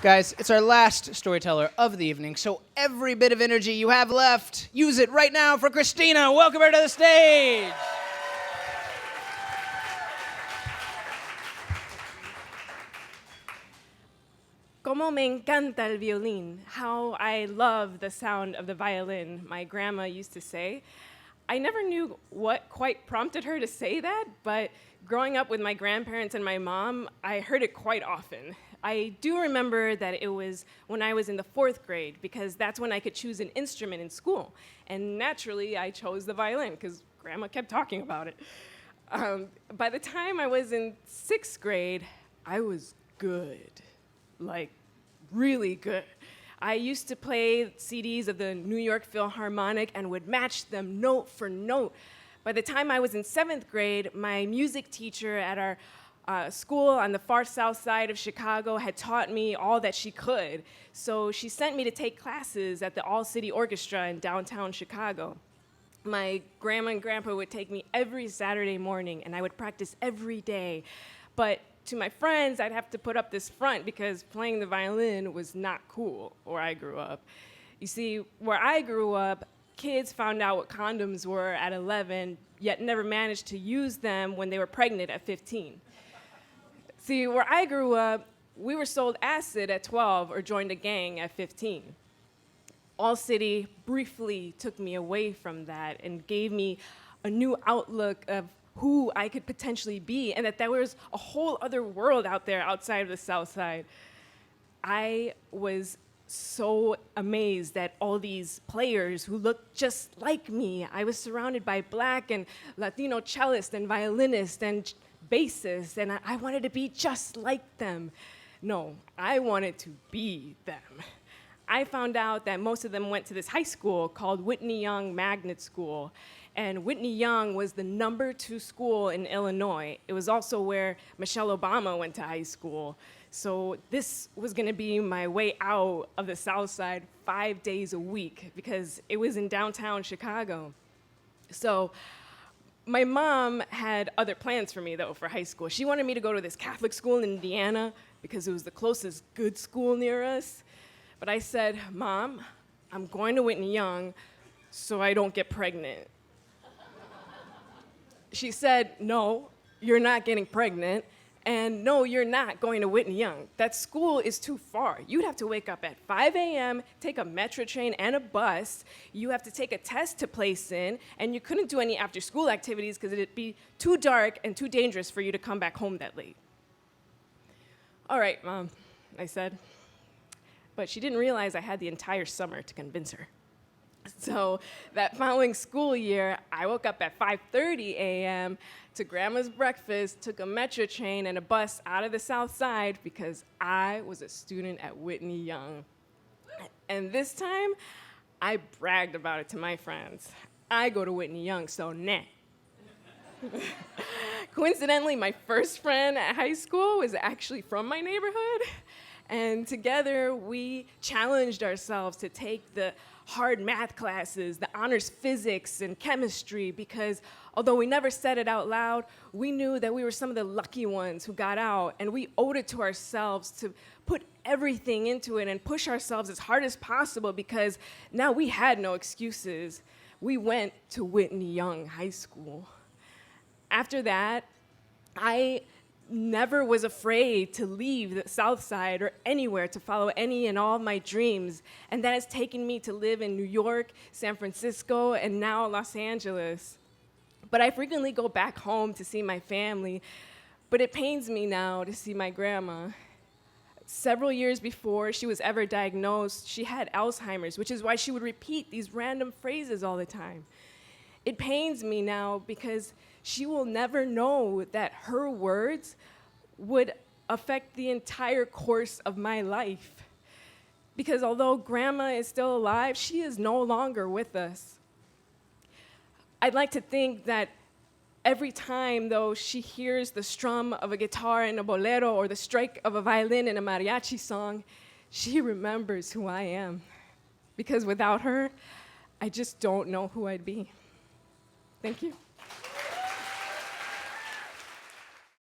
Guys, it's our last storyteller of the evening, so every bit of energy you have left, use it right now for Christina. Welcome her to the stage. Como me encanta el violín. How I love the sound of the violin, my grandma used to say. I never knew what quite prompted her to say that, but growing up with my grandparents and my mom, I heard it quite often. I do remember that it was when I was in the 4th grade, because that's when I could choose an instrument in school. And naturally, I chose the violin, because Grandma kept talking about it. By the time I was in 6th grade, I was good. Like, really good. I used to play CDs of the New York Philharmonic and would match them note for note. By the time I was in 7th grade, my music teacher at our school on the far south side of Chicago had taught me all that she could. So she sent me to take classes at the All-City Orchestra in downtown Chicago. My grandma and grandpa would take me every Saturday morning, and I would practice every day. But to my friends, I'd have to put up this front because playing the violin was not cool where I grew up. You see, where I grew up, kids found out what condoms were at 11, yet never managed to use them when they were pregnant at 15. See, where I grew up, we were sold acid at 12 or joined a gang at 15. All City briefly took me away from that and gave me a new outlook of who I could potentially be, and that there was a whole other world out there outside of the South Side. I was so amazed at all these players who looked just like me. I was surrounded by Black and Latino cellists and violinists and bassists, and I wanted to be just like them. No, I wanted to be them. I found out that most of them went to this high school called Whitney Young Magnet School. And Whitney Young was the #2 school in Illinois. It was also where Michelle Obama went to high school. So this was gonna be my way out of the South Side 5 days a week because it was in downtown Chicago. So my mom had other plans for me though for high school. She wanted me to go to this Catholic school in Indiana because it was the closest good school near us. But I said, Mom, I'm going to Whitney Young so I don't get pregnant. She said, no, you're not getting pregnant, and no, you're not going to Whitney Young. That school is too far. You'd have to wake up at 5 a.m., take a metro train and a bus. You have to take a test to place in, and you couldn't do any after-school activities because it'd be too dark and too dangerous for you to come back home that late. All right, Mom, I said. But she didn't realize I had the entire summer to convince her. So that following school year, I woke up at 5:30 a.m. to Grandma's breakfast, took a metro train and a bus out of the South Side because I was a student at Whitney Young. And this time, I bragged about it to my friends. I go to Whitney Young, so nah. Coincidentally, my first friend at high school was actually from my neighborhood. And together, we challenged ourselves to take the hard math classes, the honors physics and chemistry, because although we never said it out loud, we knew that we were some of the lucky ones who got out, and we owed it to ourselves to put everything into it and push ourselves as hard as possible because now we had no excuses. We went to Whitney Young High School. After that, I never was afraid to leave the South Side or anywhere to follow any and all of my dreams. And that has taken me to live in New York, San Francisco, and now Los Angeles. But I frequently go back home to see my family, but it pains me now to see my grandma. Several years before she was ever diagnosed, she had Alzheimer's, which is why she would repeat these random phrases all the time. It pains me now because she will never know that her words would affect the entire course of my life. Because although Grandma is still alive, she is no longer with us. I'd like to think that every time, though, she hears the strum of a guitar in a bolero or the strike of a violin in a mariachi song, she remembers who I am. Because without her, I just don't know who I'd be. Thank you.